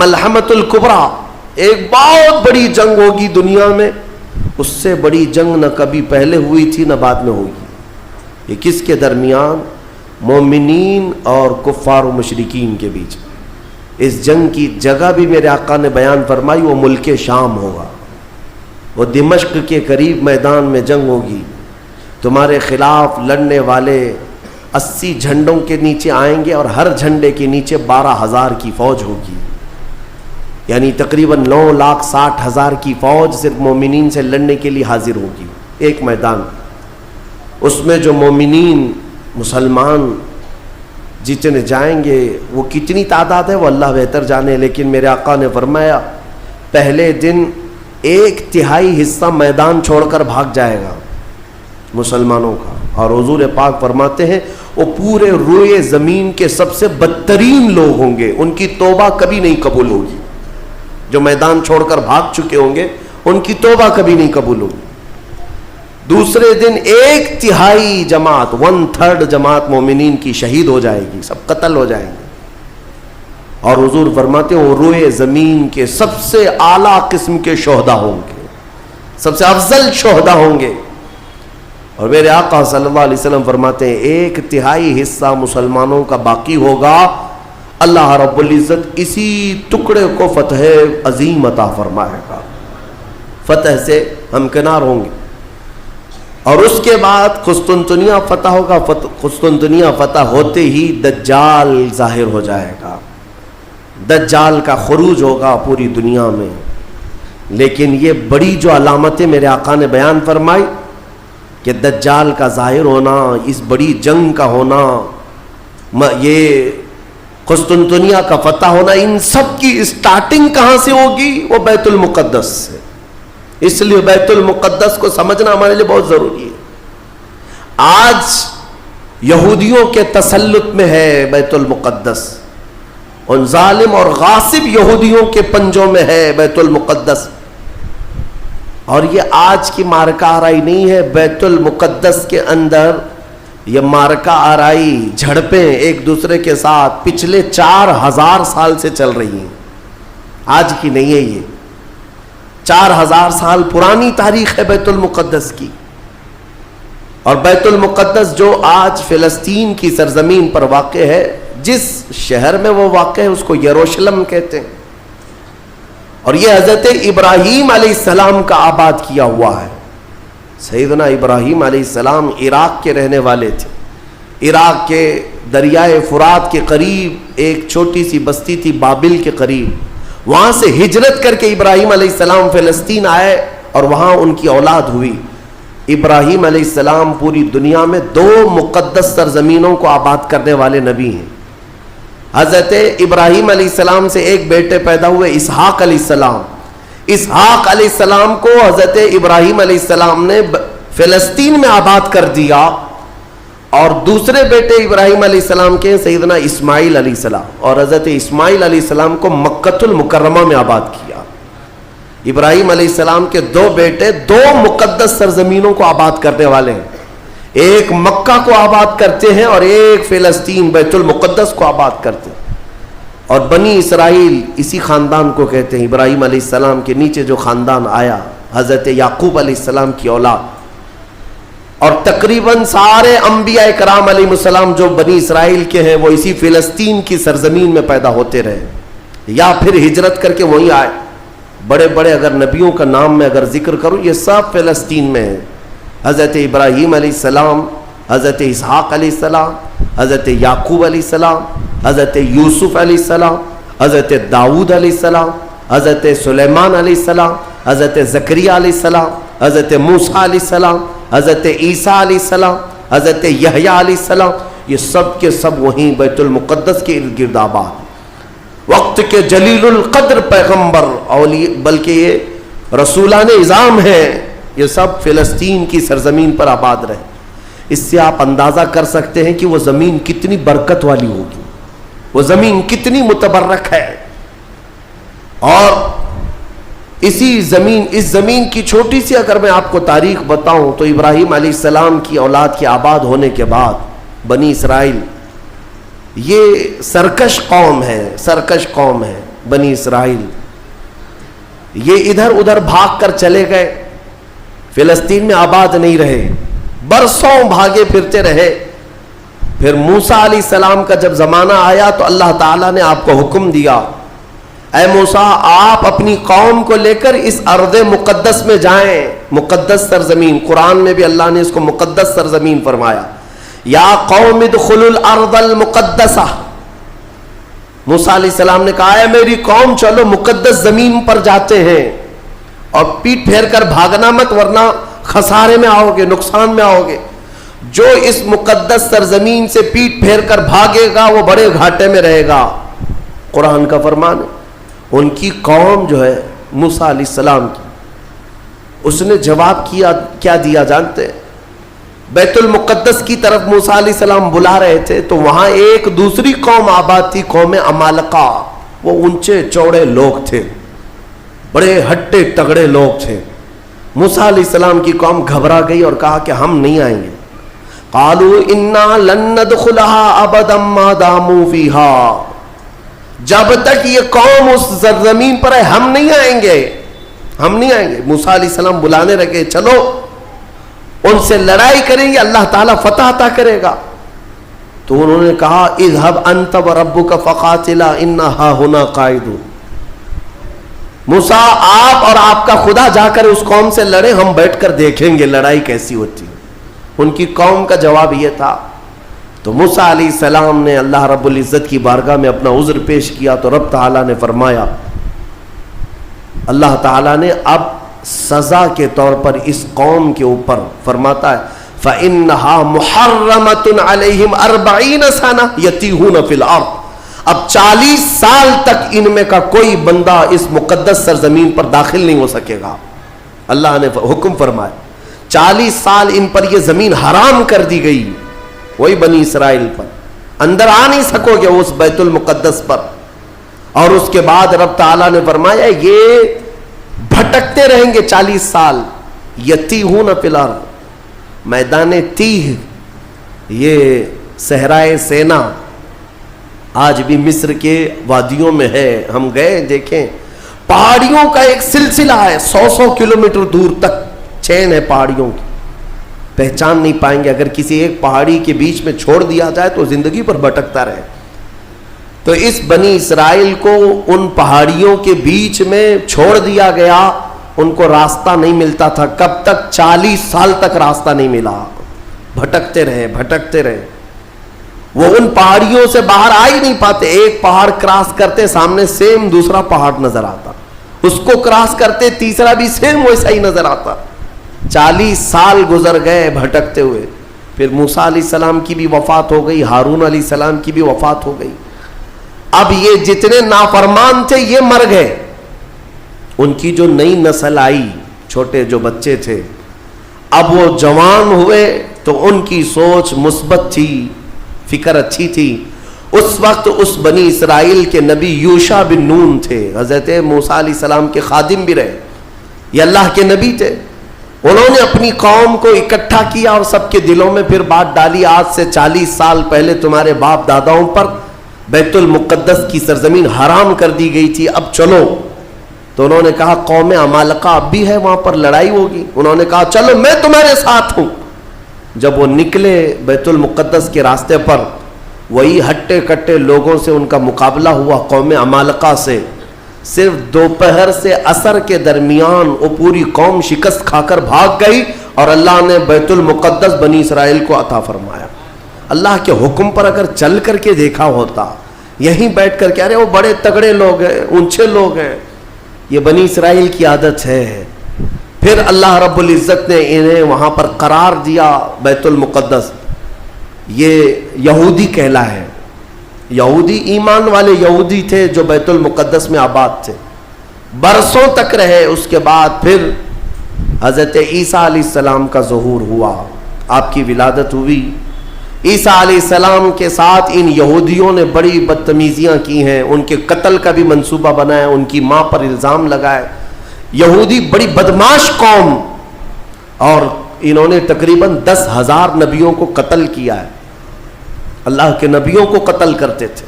ملحمۃ الکبریٰ، ایک بہت بڑی جنگ ہوگی دنیا میں، اس سے بڑی جنگ نہ کبھی پہلے ہوئی تھی نہ بعد میں ہوگی۔ یہ کس کے درمیان؟ مومنین اور کفار و مشرکین کے بیچ۔ اس جنگ کی جگہ بھی میرے آقا نے بیان فرمائی، وہ ملک شام ہوگا، وہ دمشق کے قریب میدان میں جنگ ہوگی۔ تمہارے خلاف لڑنے والے 80 جھنڈوں کے نیچے آئیں گے اور ہر جھنڈے کے نیچے 12,000 کی فوج ہوگی، یعنی تقریباً 9,60,000 کی فوج صرف مومنین سے لڑنے کے لیے حاضر ہوگی ایک میدان۔ اس میں جو مومنین مسلمان جتنے جائیں گے، وہ کتنی تعداد ہے وہ اللہ بہتر جانے، لیکن میرے آقا نے فرمایا پہلے دن 1/3 حصہ میدان چھوڑ کر بھاگ جائے گا مسلمانوں کا، اور حضور پاک فرماتے ہیں وہ پورے روئے زمین کے سب سے بدترین لوگ ہوں گے، ان کی توبہ کبھی نہیں قبول ہوگی۔ جو میدان چھوڑ کر بھاگ چکے ہوں گے ان کی توبہ کبھی نہیں قبول ہوگی۔ دوسرے دن 1/3 جماعت، 1/3 جماعت مومنین کی شہید ہو جائے گی، سب قتل ہو جائیں گے، اور حضور فرماتے ہیں وہ روئے زمین کے سب سے اعلیٰ قسم کے شہداء ہوں گے، سب سے افضل شہداء ہوں گے۔ اور میرے آقا صلی اللہ علیہ وسلم فرماتے ہیں 1/3 حصہ مسلمانوں کا باقی ہوگا، اللہ رب العزت اسی ٹکڑے کو فتح عظیم عطا فرمائے گا، فتح سے ہمکنار ہوں گے۔ اور اس کے بعد قسطنطنیہ فتح ہوگا، قسطنطنیہ فتح ہوتے ہی دجال ظاہر ہو جائے گا، دجال کا خروج ہوگا پوری دنیا میں۔ لیکن یہ بڑی جو علامتیں میرے آقا نے بیان فرمائی کہ دجال کا ظاہر ہونا، اس بڑی جنگ کا ہونا، یہ قسطنطنیہ کا فتح ہونا، ان سب کی اسٹارٹنگ کہاں سے ہوگی؟ وہ بیت المقدس سے۔ اس لیے بیت المقدس کو سمجھنا ہمارے لیے بہت ضروری ہے۔ آج یہودیوں کے تسلط میں ہے بیت المقدس، ان ظالم اور غاصب یہودیوں کے پنجوں میں ہے بیت المقدس، اور یہ آج کی مارکہ آرائی نہیں ہے۔ بیت المقدس کے اندر یہ مارکہ آرائی، جھڑپیں ایک دوسرے کے ساتھ پچھلے 4000 سال سے چل رہی ہیں، آج کی نہیں ہے، یہ 4000 سال پرانی تاریخ ہے بیت المقدس کی۔ اور بیت المقدس جو آج فلسطین کی سرزمین پر واقع ہے، جس شہر میں وہ واقع ہے اس کو یروشلم کہتے ہیں، اور یہ حضرت ابراہیم علیہ السلام کا آباد کیا ہوا ہے۔ سیدنا ابراہیم علیہ السلام عراق کے رہنے والے تھے، عراق کے دریائے فرات کے قریب ایک چھوٹی سی بستی تھی بابل کے قریب، وہاں سے ہجرت کر کے ابراہیم علیہ السلام فلسطین آئے اور وہاں ان کی اولاد ہوئی۔ ابراہیم علیہ السلام پوری دنیا میں 2 مقدس سرزمینوں کو آباد کرنے والے نبی ہیں۔ حضرت ابراہیم علیہ السلام سے ایک بیٹے پیدا ہوئے اسحاق علیہ السلام، اسحاق علیہ السلام کو حضرت ابراہیم علیہ السلام نے فلسطین میں آباد کر دیا، اور دوسرے بیٹے ابراہیم علیہ السلام کے سیدنا اسماعیل علیہ السلام، اور حضرت اسماعیل علیہ السلام کو مکۃ المکرمہ میں آباد کیا۔ ابراہیم علیہ السلام کے 2 بیٹے 2 مقدس سرزمینوں کو آباد کرنے والے ہیں، ایک مکہ کو آباد کرتے ہیں اور ایک فلسطین بیت المقدس کو آباد کرتے ہیں۔ اور بنی اسرائیل اسی خاندان کو کہتے ہیں۔ ابراہیم علیہ السلام کے نیچے جو خاندان آیا، حضرت یعقوب علیہ السلام کی اولاد، اور تقریباً سارے انبیاء کرام علیہ السلام جو بنی اسرائیل کے ہیں وہ اسی فلسطین کی سرزمین میں پیدا ہوتے رہے، یا پھر ہجرت کر کے وہیں آئے۔ بڑے بڑے اگر نبیوں کا نام میں اگر ذکر کروں، یہ سب فلسطین میں ہیں۔ حضرت ابراہیم علیہ السلام، حضرت اسحاق علیہ السلام، حضرت یعقوب علیہ السلام، حضرت یوسف علیہ السلام، حضرت داؤد علیہ السلام، حضرت سلیمان علیہ السلام، حضرت زکریہ علیہ السلام، حضرت موسیٰ علیہ السلام، حضرت عیسیٰ علیہ السلام، حضرت یحییٰ علیہ السلام، یہ سب کے سب وہیں بیت المقدس کے ارد گرد آباد۔ وقت کے جلیل القدر پیغمبر، بلکہ یہ رسولان اعظام ہیں، یہ سب فلسطین کی سرزمین پر آباد رہے۔ اس سے آپ اندازہ کر سکتے ہیں کہ وہ زمین کتنی برکت والی ہوگی، وہ زمین کتنی متبرک ہے۔ اور اس زمین کی چھوٹی سی اگر میں آپ کو تاریخ بتاؤں تو ابراہیم علیہ السلام کی اولاد کے آباد ہونے کے بعد بنی اسرائیل یہ سرکش قوم ہے، سرکش قوم ہے، بنی اسرائیل. یہ ادھر ادھر بھاگ کر چلے گئے, فلسطین میں آباد نہیں رہے, برسوں بھاگے پھرتے رہے. پھر موسیٰ علیہ السلام کا جب زمانہ آیا تو اللہ تعالیٰ نے آپ کو حکم دیا, اے موسیٰ آپ اپنی قوم کو لے کر اس ارض مقدس میں جائیں. مقدس سرزمین, قرآن میں بھی اللہ نے اس کو مقدس سرزمین فرمایا. یا قوم ادخلوا الارض المقدسہ. موسیٰ علیہ السلام نے کہا ہے میری قوم چلو مقدس زمین پر جاتے ہیں, اور پیٹ پھیر کر بھاگنا مت ورنہ خسارے میں آؤ گے, نقصان میں آؤ گے. جو اس مقدس سرزمین سے پیٹ پھیر کر بھاگے گا وہ بڑے گھاٹے میں رہے گا. قرآن کا فرمان ہے. ان کی قوم جو ہے موسیٰ علیہ السلام کی, اس نے جواب کیا دیا جانتے ہیں؟ بیت المقدس کی طرف موسیٰ علیہ السلام بلا رہے تھے تو وہاں ایک دوسری قوم آباد تھی, قوم عمالقہ. وہ اونچے چوڑے لوگ تھے, بڑے ہٹے تگڑے لوگ تھے. موسیٰ علیہ السلام کی قوم گھبرا گئی اور کہا کہ ہم نہیں آئیں گے. قالوا انا لن ندخلها ابدا ما داموا فيها. جب تک یہ قوم اس سرزمین پر ہے ہم نہیں آئیں گے, ہم نہیں آئیں گے. موسیٰ علیہ السلام بلانے لگے, چلو ان سے لڑائی کریں گے, اللہ تعالیٰ فتح عطا کرے گا. تو انہوں نے کہا اذهب انت وربك فقاتلا انا هاهنا قاعدون. موسیٰ آپ اور آپ کا خدا جا کر اس قوم سے لڑے, ہم بیٹھ کر دیکھیں گے لڑائی کیسی ہوتی ہے. ان کی قوم کا جواب یہ تھا. تو موسیٰ علیہ السلام نے اللہ رب العزت کی بارگاہ میں اپنا عذر پیش کیا تو رب تعالیٰ نے فرمایا, اللہ تعالیٰ نے اب سزا کے طور پر اس قوم کے اوپر فرماتا ہے فَإِنَّهَا مُحَرَّمَةٌ عَلَيْهِمْ 40 سَنَةً يَتِيهُونَ فِي الْأَرْضِ. اب 40 سال تک ان میں کا کوئی بندہ اس مقدس سرزمین پر داخل نہیں ہو سکے گا. اللہ نے حکم فرمایا 40 سال ان پر یہ زمین حرام کر دی گئی, وہی بنی اسرائیل پر اندر آ نہیں سکو گے اس بیت المقدس پر. اور اس کے بعد رب تعالیٰ نے فرمایا یہ بھٹکتے رہیں گے 40 سال. یتیہون فی الارض, میدان تیہ, یہ صحرائے سینا آج بھی مصر کے وادیوں میں ہے. ہم گئے دیکھیں, پہاڑیوں کا ایک سلسلہ ہے, 100 کلومیٹر دور تک چین ہے پہاڑیوں کی, پہچان نہیں پائیں گے. اگر کسی ایک پہاڑی کے بیچ میں چھوڑ دیا جائے تو زندگی پر بھٹکتا رہے. تو اس بنی اسرائیل کو ان پہاڑیوں کے بیچ میں چھوڑ دیا گیا, ان کو راستہ نہیں ملتا تھا. کب تک؟ 40 سال تک راستہ نہیں ملا, بھٹکتے رہے بھٹکتے رہے. وہ ان پہاڑیوں سے باہر آ ہی نہیں پاتے. ایک پہاڑ کراس کرتے سامنے سیم دوسرا پہاڑ نظر آتا, اس کو کراس کرتے تیسرا بھی سیم ویسا ہی نظر آتا. 40 سال گزر گئے بھٹکتے ہوئے. پھر موسیٰ علیہ السلام کی بھی وفات ہو گئی, ہارون علیہ السلام کی بھی وفات ہو گئی. اب یہ جتنے نافرمان تھے یہ مر گئے. ان کی جو نئی نسل آئی, چھوٹے جو بچے تھے, اب وہ جوان ہوئے تو ان کی سوچ مثبت تھی, فکر اچھی تھی. اس وقت اس بنی اسرائیل کے نبی یوشع بن نون تھے, حضرت موسیٰ علیہ السلام کے خادم بھی رہے, یہ اللہ کے نبی تھے. انہوں نے اپنی قوم کو اکٹھا کیا اور سب کے دلوں میں پھر بات ڈالی, آج سے 40 سال پہلے تمہارے باپ داداؤں پر بیت المقدس کی سرزمین حرام کر دی گئی تھی, اب چلو. تو انہوں نے کہا قوم عمالقہ اب بھی ہے, وہاں پر لڑائی ہوگی. انہوں نے کہا چلو میں تمہارے ساتھ ہوں. جب وہ نکلے بیت المقدس کے راستے پر, وہی ہٹے کٹے لوگوں سے ان کا مقابلہ ہوا, قوم عمالقہ سے. صرف دوپہر سے عصر کے درمیان وہ پوری قوم شکست کھا کر بھاگ گئی اور اللہ نے بیت المقدس بنی اسرائیل کو عطا فرمایا. اللہ کے حکم پر اگر چل کر کے دیکھا ہوتا, یہیں بیٹھ کر کے ارے وہ بڑے تگڑے لوگ ہیں, اونچے لوگ ہیں, یہ بنی اسرائیل کی عادت ہے. پھر اللہ رب العزت نے انہیں وہاں پر قرار دیا. بیت المقدس یہ یہودی کہلا ہے, یہودی ایمان والے یہودی تھے جو بیت المقدس میں آباد تھے, برسوں تک رہے. اس کے بعد پھر حضرت عیسیٰ علیہ السلام کا ظہور ہوا, آپ کی ولادت ہوئی. عیسیٰ علیہ السلام کے ساتھ ان یہودیوں نے بڑی بدتمیزیاں کی ہیں, ان کے قتل کا بھی منصوبہ بنایا, ان کی ماں پر الزام لگائے. یہودی بڑی بدماش قوم, اور انہوں نے تقریباً 10,000 نبیوں کو قتل کیا ہے. اللہ کے نبیوں کو قتل کرتے تھے.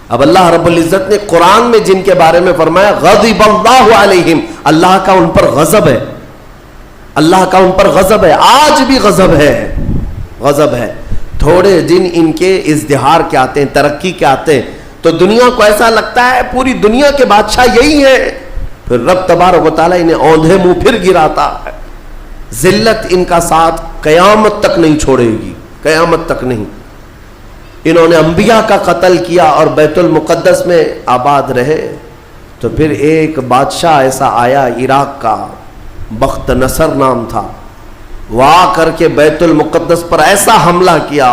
اب اللہ رب العزت نے قرآن میں جن کے بارے میں فرمایا غضب اللہ علیہم، اللہ کا ان پر غضب ہے، اللہ کا ان پر غضب ہے، آج بھی غضب ہے، غضب ہے۔ تھوڑے دن ان کے ازدہار کے آتے ہیں، ترقی کے آتے ہیں، تو دنیا کو ایسا لگتا ہے پوری دنیا کے بادشاہ یہی ہیں، پھر رب تبارک و تعالیٰ انہیں اوندھے منہ پھر گراتا ہے۔ ذلت ان کا ساتھ قیامت تک نہیں چھوڑے گی، قیامت تک نہیں۔ انہوں نے انبیاء کا قتل کیا اور بیت المقدس میں آباد رہے، تو پھر ایک بادشاہ ایسا آیا عراق کا، بخت نصر نام تھا، وہ آ کر کے بیت المقدس پر ایسا حملہ کیا،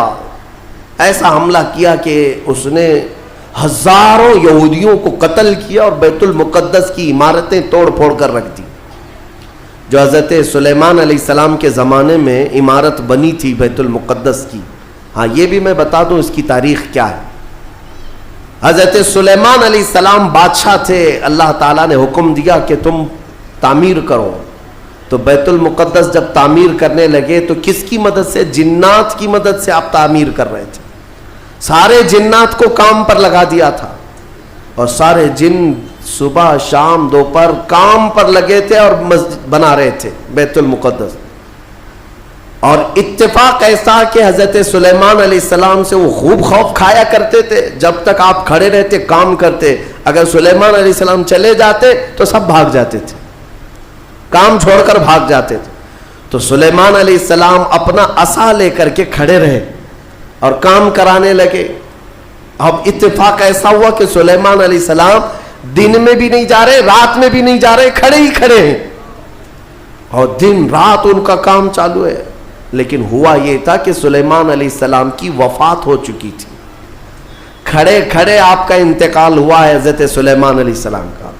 ایسا حملہ کیا کہ اس نے ہزاروں یہودیوں کو قتل کیا اور بیت المقدس کی عمارتیں توڑ پھوڑ کر رکھ دی۔ جو حضرت سلیمان علیہ السلام کے زمانے میں عمارت بنی تھی بیت المقدس کی، ہاں یہ بھی میں بتا دوں اس کی تاریخ کیا ہے۔ حضرت سلیمان علیہ السلام بادشاہ تھے، اللہ تعالیٰ نے حکم دیا کہ تم تعمیر کرو، تو بیت المقدس جب تعمیر کرنے لگے تو کس کی مدد سے؟ جنات کی مدد سے آپ تعمیر کر رہے تھے، سارے جنات کو کام پر لگا دیا تھا، اور سارے جن صبح شام دوپہر کام پر لگے تھے اور مسجد بنا رہے تھے بیت المقدس۔ اور اتفاق ایسا کہ حضرت سلیمان علیہ السلام سے وہ خوب خوف کھایا کرتے تھے، جب تک آپ کھڑے رہتے کام کرتے، اگر سلیمان علیہ السلام چلے جاتے تو سب بھاگ جاتے تھے، کام چھوڑ کر بھاگ جاتے تھے۔ تو سلیمان علیہ السلام اپنا عصا لے کر کے کھڑے رہے اور کام کرانے لگے۔ اب اتفاق ایسا ہوا کہ سلیمان علیہ السلام دن میں بھی نہیں جا رہے، رات میں بھی نہیں جا رہے، کھڑے ہی کھڑے ہیں، اور دن رات ان کا کام چالو ہے۔ لیکن ہوا یہ تھا کہ سلیمان علیہ السلام کی وفات ہو چکی تھی، کھڑے کھڑے آپ کا انتقال ہوا ہے حضرت سلیمان علیہ السلام کا،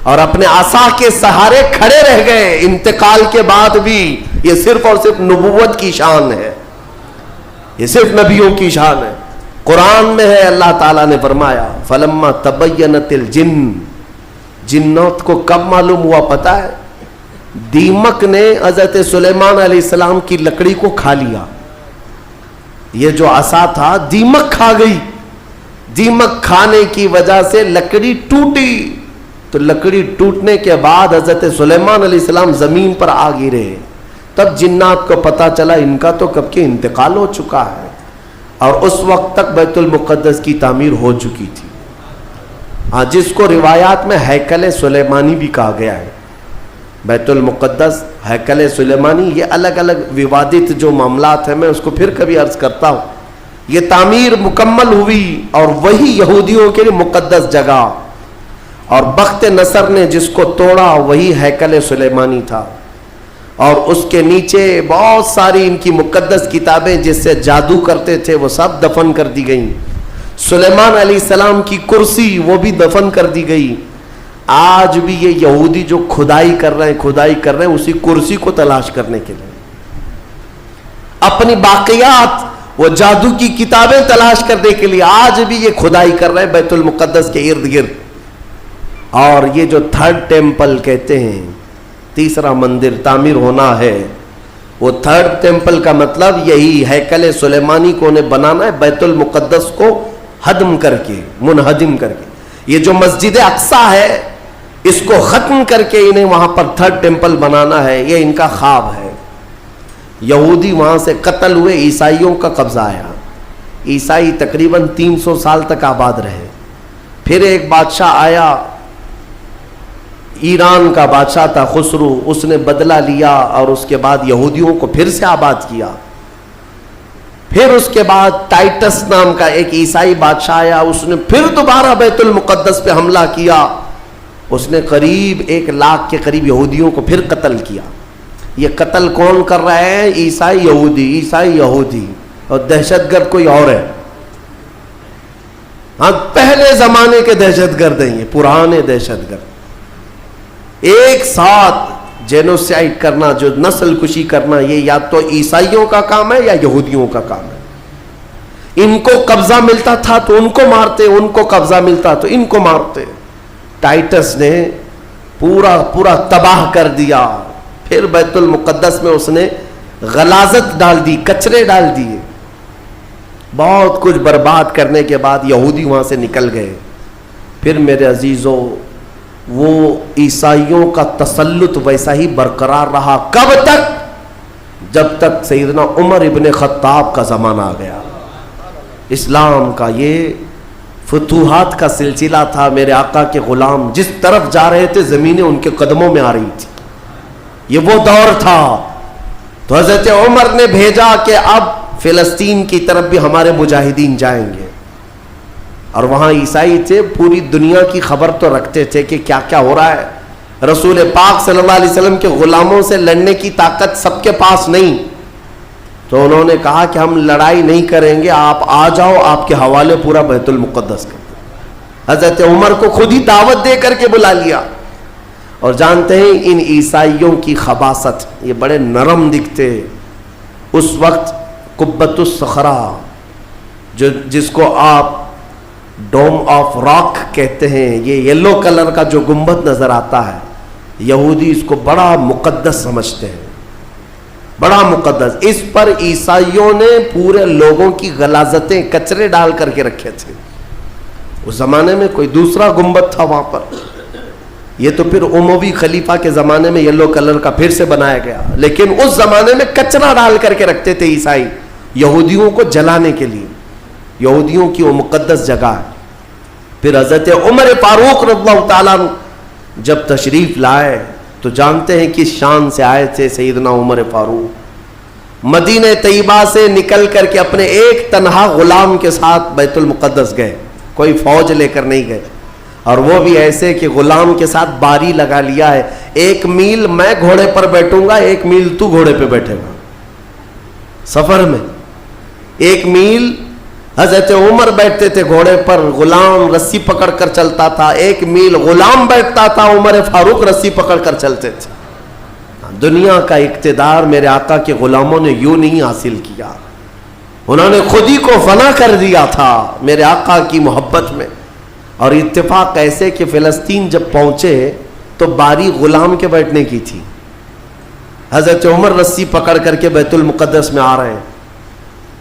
اور اپنے عصا کے سہارے کھڑے رہ گئے انتقال کے بعد بھی۔ یہ صرف اور صرف نبوت کی شان ہے، یہ صرف نبیوں کی شان ہے۔ قرآن میں ہے، اللہ تعالیٰ نے فرمایا فلما تبینت الجن، جنات کو کب معلوم ہوا پتہ ہے؟ دیمک نے حضرت سلیمان علیہ السلام کی لکڑی کو کھا لیا، یہ جو عصا تھا دیمک کھا گئی، دیمک کھانے کی وجہ سے لکڑی ٹوٹی، تو لکڑی ٹوٹنے کے بعد حضرت سلیمان علیہ السلام زمین پر آ گرے، تب جنات کو پتا چلا ان کا تو کب کے انتقال ہو چکا ہے، اور اس وقت تک بیت المقدس کی تعمیر ہو چکی تھی، ہاں جس کو روایات میں ہیکل سلیمانی بھی کہا گیا ہے۔ بیت المقدس، ہیکل سلیمانی، یہ الگ الگ ووادت جو معاملات ہیں، میں اس کو پھر کبھی عرض کرتا ہوں۔ یہ تعمیر مکمل ہوئی اور وہی یہودیوں کے لیے مقدس جگہ، اور بخت نصر نے جس کو توڑا وہی ہیکل سلیمانی تھا، اور اس کے نیچے بہت ساری ان کی مقدس کتابیں جس سے جادو کرتے تھے وہ سب دفن کر دی گئیں، سلیمان علیہ السلام کی کرسی وہ بھی دفن کر دی گئی۔ آج بھی یہ یہودی جو کھدائی کر رہے ہیں اسی کرسی کو تلاش کرنے کے لیے، اپنی باقیات وہ جادو کی کتابیں تلاش کرنے کے لیے آج بھی یہ کھدائی کر رہے ہیں بیت المقدس کے ارد گرد۔ اور یہ جو تھرڈ ٹیمپل کہتے ہیں، تیسرا مندر تعمیر ہونا ہے، وہ تھرڈ ٹیمپل کا مطلب یہی ہیکل سلیمانی کو انہیں بنانا ہے، بیت المقدس کو ہدم کر کے، منہدم کر کے۔ یہ جو مسجد اقصی ہے اس کو ختم کر کے انہیں وہاں پر تھرڈ ٹیمپل بنانا ہے، یہ ان کا خواب ہے۔ یہودی وہاں سے قتل ہوئے، عیسائیوں کا قبضہ آیا، عیسائی تقریباً 300 سال تک آباد رہے۔ پھر ایک بادشاہ آیا، ایران کا بادشاہ تھا خسرو، اس نے بدلہ لیا اور اس کے بعد یہودیوں کو پھر سے آباد کیا۔ پھر اس کے بعد ٹائٹس نام کا ایک عیسائی بادشاہ آیا، اس نے پھر دوبارہ بیت المقدس پہ حملہ کیا، اس نے قریب 1 لاکھ کے قریب یہودیوں کو پھر قتل کیا۔ یہ قتل کون کر رہا ہے؟ عیسائی یہودی، اور دہشت گرد کوئی اور ہے۔ ہاں پہلے زمانے کے دہشت گرد ہیں، یہ پرانے دہشت گرد، ایک ساتھ جینوسائڈ کرنا، جو نسل کشی کرنا، یہ یا تو عیسائیوں کا کام ہے یا یہودیوں کا کام ہے۔ ان کو قبضہ ملتا تھا تو ان کو مارتے، ان کو قبضہ ملتا تو ان کو مارتے۔ ٹائٹس نے پورا تباہ کر دیا۔ پھر بیت المقدس میں اس نے غلاظت ڈال دی، کچرے ڈال دیے، بہت کچھ برباد کرنے کے بعد یہودی وہاں سے نکل گئے. پھر میرے عزیزوں وہ عیسائیوں کا تسلط ویسا ہی برقرار رہا. کب تک؟ جب تک سیدنا عمر ابن خطاب کا زمانہ آ گیا. اسلام کا یہ فتوحات کا سلسلہ تھا. میرے آقا کے غلام جس طرف جا رہے تھے زمینیں ان کے قدموں میں آ رہی تھی. یہ وہ دور تھا. تو حضرت عمر نے بھیجا کہ اب فلسطین کی طرف بھی ہمارے مجاہدین جائیں گے. اور وہاں عیسائی تھے, پوری دنیا کی خبر تو رکھتے تھے کہ کیا کیا ہو رہا ہے. رسول پاک صلی اللہ علیہ وسلم کے غلاموں سے لڑنے کی طاقت سب کے پاس نہیں. تو انہوں نے کہا کہ ہم لڑائی نہیں کریں گے, آپ آ جاؤ, آپ کے حوالے پورا بیت المقدس کر دیں. حضرت عمر کو خود ہی دعوت دے کر کے بلا لیا. اور جانتے ہیں ان عیسائیوں کی خباثت, یہ بڑے نرم دکھتے. اس وقت قبۃ الصخرہ جس کو آپ ڈوم آف راک کہتے ہیں, یہ یلو کلر کا جو گنبد نظر آتا ہے, یہودی اس کو بڑا مقدس سمجھتے ہیں, بڑا مقدس. اس پر عیسائیوں نے پورے لوگوں کی غلاظتیں کچرے ڈال کر کے رکھے تھے. اس زمانے میں کوئی دوسرا گنبد تھا وہاں پر, یہ تو پھر اموی خلیفہ کے زمانے میں یلو کلر کا پھر سے بنایا گیا. لیکن اس زمانے میں کچرا ڈال کر کے رکھتے تھے عیسائی یہودیوں کو جلانے کے لیے. یہودیوں کی وہ مقدس جگہ ہے. پھر حضرت عمر فاروق رضی اللہ تعالیٰ جب تشریف لائے تو جانتے ہیں کس شان سے آئے تھے. سیدنا عمر فاروق مدینہ طیبہ سے نکل کر کے اپنے ایک تنہا غلام کے ساتھ بیت المقدس گئے. کوئی فوج لے کر نہیں گئے, اور وہ بھی ایسے کہ غلام کے ساتھ باری لگا لیا ہے, 1 میل میں گھوڑے پر بیٹھوں گا, 1 میل تو گھوڑے پہ بیٹھے گا. سفر میں 1 میل حضرت عمر بیٹھتے تھے گھوڑے پر, غلام رسی پکڑ کر چلتا تھا. 1 میل غلام بیٹھتا تھا, عمر فاروق رسی پکڑ کر چلتے تھے. دنیا کا اقتدار میرے آقا کے غلاموں نے یوں نہیں حاصل کیا, انہوں نے خود ہی کو فنا کر دیا تھا میرے آقا کی محبت میں. اور اتفاق ایسے کہ فلسطین جب پہنچے تو باری غلام کے بیٹھنے کی تھی. حضرت عمر رسی پکڑ کر کے بیت المقدس میں آ رہے ہیں,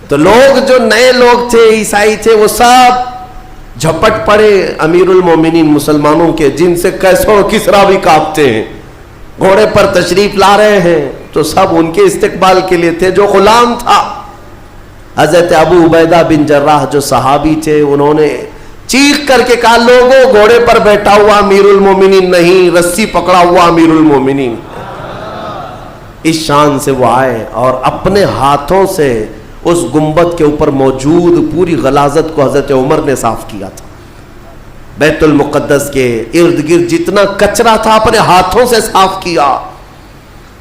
تو لوگ جو نئے لوگ تھے, عیسائی تھے, وہ سب جھپٹ پڑے امیر المومنین مسلمانوں کے, جن سے کیسر و کسرا بھی کانپتے ہیں. گھوڑے پر تشریف لا رہے ہیں تو سب ان کے استقبال کے لیے تھے. جو غلام تھا حضرت ابو عبیدہ بن جراح جو صحابی تھے, انہوں نے چیخ کر کے کہا, لوگوں گھوڑے پر بیٹھا ہوا امیر المومنین نہیں, رسی پکڑا ہوا امیر المومنین. اس شان سے وہ آئے اور اپنے ہاتھوں سے اس گنبد کے اوپر موجود پوری غلاظت کو حضرت عمر نے صاف کیا تھا. بیت المقدس کے ارد گرد جتنا کچرا تھا اپنے ہاتھوں سے صاف کیا.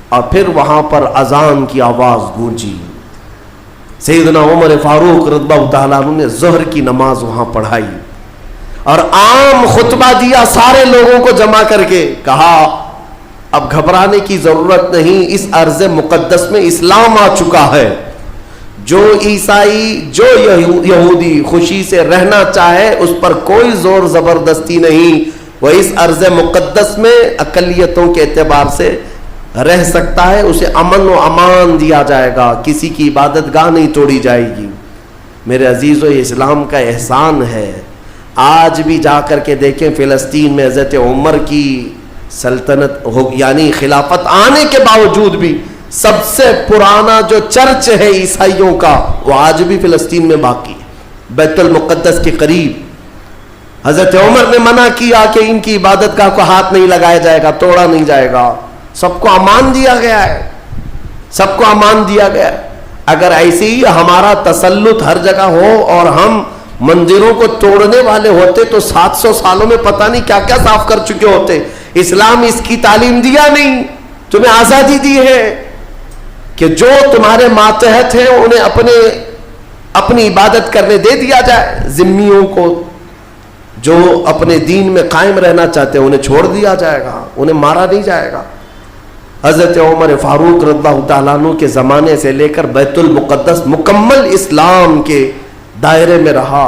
اور پھر وہاں پر اذان کی آواز گونجی. سیدنا عمر فاروق رضی اللہ تعالیٰ عنہ نے ظہر کی نماز وہاں پڑھائی اور عام خطبہ دیا, سارے لوگوں کو جمع کر کے کہا, اب گھبرانے کی ضرورت نہیں, اس ارض مقدس میں اسلام آ چکا ہے. جو عیسائی, جو یہودی خوشی سے رہنا چاہے اس پر کوئی زور زبردستی نہیں, وہ اس ارض مقدس میں اقلیتوں کے اعتبار سے رہ سکتا ہے. اسے امن و امان دیا جائے گا, کسی کی عبادت گاہ نہیں توڑی جائے گی. میرے عزیزو, یہ اسلام کا احسان ہے. آج بھی جا کر کے دیکھیں فلسطین میں حضرت عمر کی سلطنت یعنی خلافت آنے کے باوجود بھی سب سے پرانا جو چرچ ہے عیسائیوں کا, وہ آج بھی فلسطین میں باقی ہے, بیت المقدس کے قریب. حضرت عمر نے منع کیا کہ ان کی عبادت گاہ کو ہاتھ نہیں لگایا جائے گا, توڑا نہیں جائے گا. سب کو امان دیا گیا ہے, سب کو امان دیا گیا ہے. اگر ایسے ہی ہمارا تسلط ہر جگہ ہو اور ہم مندروں کو توڑنے والے ہوتے تو 700 سالوں میں پتہ نہیں کیا کیا صاف کر چکے ہوتے. اسلام اس کی تعلیم دیا نہیں, تمہیں آزادی دی ہے کہ جو تمہارے ماتحت ہیں انہیں اپنی عبادت کرنے دے دیا جائے. ذمیوں کو جو اپنے دین میں قائم رہنا چاہتے ہیں انہیں چھوڑ دیا جائے گا, انہیں مارا نہیں جائے گا. حضرت عمر فاروق رضی اللہ تعالیٰ عنہ کے زمانے سے لے کر بیت المقدس مکمل اسلام کے دائرے میں رہا.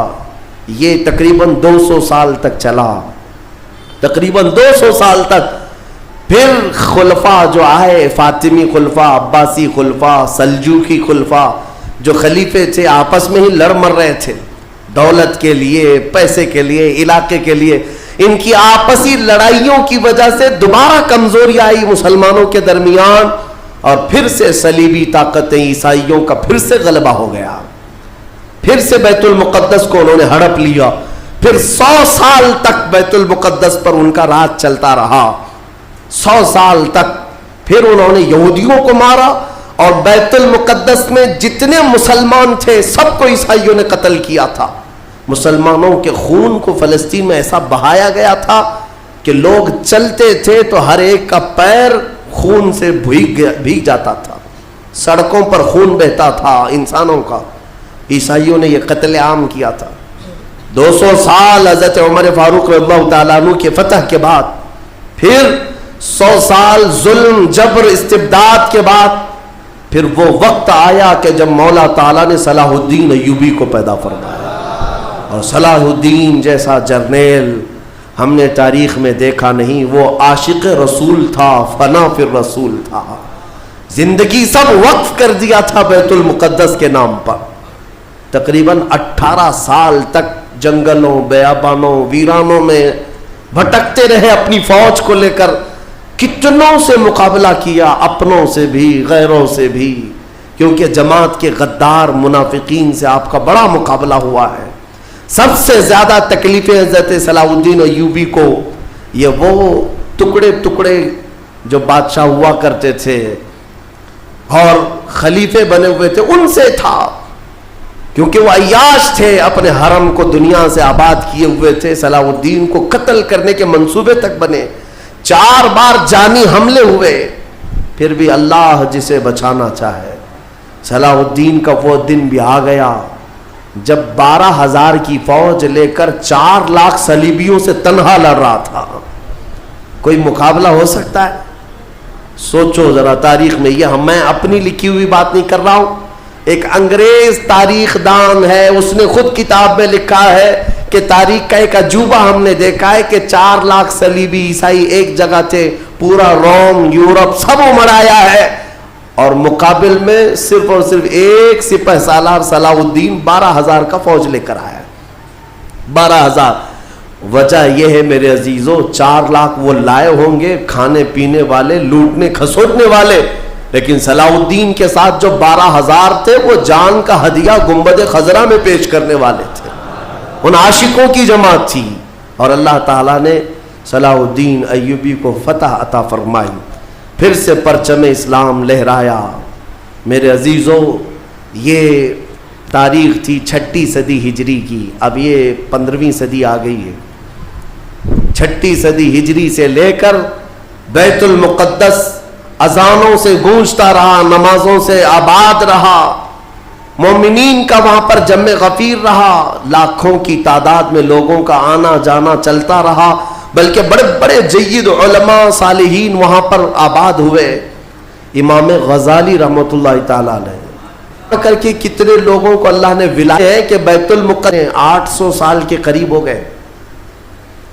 یہ تقریباً 200 سال تک چلا, تقریباً 200 سال تک. پھر خلفاء جو آئے, فاطمی خلفاء, عباسی خلفاء, سلجوقی خلفاء, جو خلیفے تھے آپس میں ہی لڑ مر رہے تھے دولت کے لیے, پیسے کے لیے, علاقے کے لیے. ان کی آپسی لڑائیوں کی وجہ سے دوبارہ کمزوری آئی مسلمانوں کے درمیان, اور پھر سے صلیبی طاقتیں عیسائیوں کا پھر سے غلبہ ہو گیا. پھر سے بیت المقدس کو انہوں نے ہڑپ لیا. پھر 100 سال تک بیت المقدس پر ان کا راج چلتا رہا. 100 سال تک. پھر انہوں نے یہودیوں کو مارا, اور بیت المقدس میں جتنے مسلمان تھے سب کو عیسائیوں نے قتل کیا تھا. مسلمانوں کے خون کو فلسطین میں ایسا بہایا گیا تھا کہ لوگ چلتے تھے تو ہر ایک کا پیر خون سے بھیگ جاتا تھا. سڑکوں پر خون بہتا تھا انسانوں کا. عیسائیوں نے یہ قتل عام کیا تھا. 200 سال حضرت عمر فاروق رضی اللہ تعالیٰ عنہ کی فتح کے بعد, پھر 100 سال ظلم, جبر, استبداد کے بعد, پھر وہ وقت آیا کہ جب مولا تعالیٰ نے صلاح الدین ایوبی کو پیدا فرمایا. اور صلاح الدین جیسا جرنیل ہم نے تاریخ میں دیکھا نہیں. وہ عاشق رسول تھا, فنا فی الرسول تھا. زندگی سب وقف کر دیا تھا بیت المقدس کے نام پر. تقریباً 18 سال تک جنگلوں, بیابانوں, ویرانوں میں بھٹکتے رہے اپنی فوج کو لے کر. کتنوں سے مقابلہ کیا, اپنوں سے بھی غیروں سے بھی, کیونکہ جماعت کے غدار منافقین سے آپ کا بڑا مقابلہ ہوا ہے. سب سے زیادہ تکلیفیں حضرت صلاح الدین ایوبی کو یہ وہ ٹکڑے ٹکڑے جو بادشاہ ہوا کرتے تھے اور خلیفے بنے ہوئے تھے ان سے تھا, کیونکہ وہ عیاش تھے, اپنے حرم کو دنیا سے آباد کیے ہوئے تھے. صلاح الدین کو قتل کرنے کے منصوبے تک بنے. 4 بار جانی حملے ہوئے, پھر بھی اللہ جسے بچانا چاہے. صلاح الدین کا وہ دن بھی آ گیا جب 12,000 کی فوج لے کر 4 لاکھ صلیبیوں سے تنہا لڑ رہا تھا. کوئی مقابلہ ہو سکتا ہے؟ سوچو ذرا تاریخ میں. یہ میں اپنی لکھی ہوئی بات نہیں کر رہا ہوں, ایک انگریز تاریخ دان ہے, اس نے خود کتاب میں لکھا ہے کہ تاریخ کا ایک عجوبہ ہم نے دیکھا ہے کہ 4 لاکھ صلیبی عیسائی ایک جگہ تھے. پورا روم, یورپ سب مرایا ہے, اور مقابل میں صرف اور صرف ایک سپہ سالار صلاح الدین 12,000 کا فوج لے کر آیا. 12,000. وجہ یہ ہے میرے عزیزوں, 4 لاکھ وہ لائے ہوں گے کھانے پینے والے, لوٹنے کھسوٹنے والے, لیکن صلاح الدین کے ساتھ جو 12,000 تھے وہ جان کا ہدیہ گنبد خضرا میں پیش کرنے والے تھے. ان عاشقوں کی جماعت تھی, اور اللہ تعالیٰ نے صلاح الدین ایوبی کو فتح عطا فرمائی. پھر سے پرچم اسلام لہرایا. میرے عزیزوں, یہ تاریخ تھی 6 صدی ہجری کی. اب یہ 15ویں صدی آ گئی ہے. 6 صدی ہجری سے لے کر بیت المقدس اذانوں سے گونجتا رہا, نمازوں سے آباد رہا, مومنین کا وہاں پر جمع غفیر رہا, لاکھوں کی تعداد میں لوگوں کا آنا جانا چلتا رہا, بلکہ بڑے بڑے جید علماء صالحین وہاں پر آباد ہوئے. امام غزالی رحمۃ اللہ تعالیٰ علیہ کر کے کتنے لوگوں کو اللہ نے ولایت ہے کہ بیت المقدس 800 سال کے قریب ہو گئے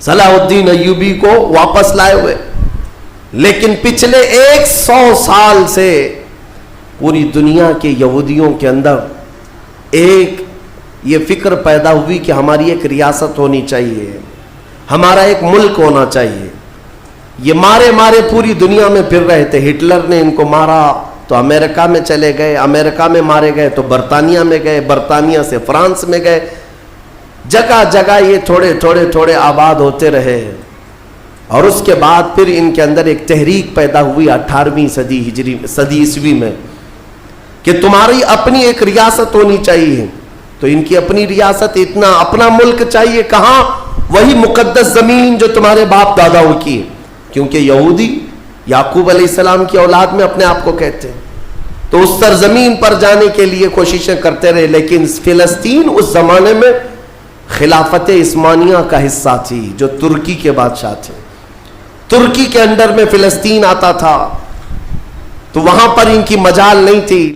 صلاح الدین ایوبی کو واپس لائے ہوئے. لیکن پچھلے 100 سال سے پوری دنیا کے یہودیوں کے اندر ایک یہ فکر پیدا ہوئی کہ ہماری ایک ریاست ہونی چاہیے, ہمارا ایک ملک ہونا چاہیے. یہ مارے مارے پوری دنیا میں پھر رہے تھے. ہٹلر نے ان کو مارا تو امریکہ میں چلے گئے, امریکہ میں مارے گئے تو برطانیہ میں گئے, برطانیہ سے فرانس میں گئے. جگہ جگہ یہ تھوڑے تھوڑے تھوڑے آباد ہوتے رہے. اور اس کے بعد پھر ان کے اندر ایک تحریک پیدا ہوئی 18ویں صدی عیسوی میں کہ تمہاری اپنی ایک ریاست ہونی چاہیے. تو ان کی اپنی ریاست, اتنا اپنا ملک چاہیے کہاں؟ وہی مقدس زمین جو تمہارے باپ داداؤں کی ہے, کیونکہ یہودی یعقوب علیہ السلام کی اولاد میں اپنے آپ کو کہتے ہیں. تو اس سرزمین پر جانے کے لیے کوششیں کرتے رہے. لیکن فلسطین اس زمانے میں خلافت عثمانیہ کا حصہ تھی, جو ترکی کے بادشاہ تھے. ترکی کے انڈر میں فلسطین آتا تھا, تو وہاں پر ان کی مجال نہیں تھی.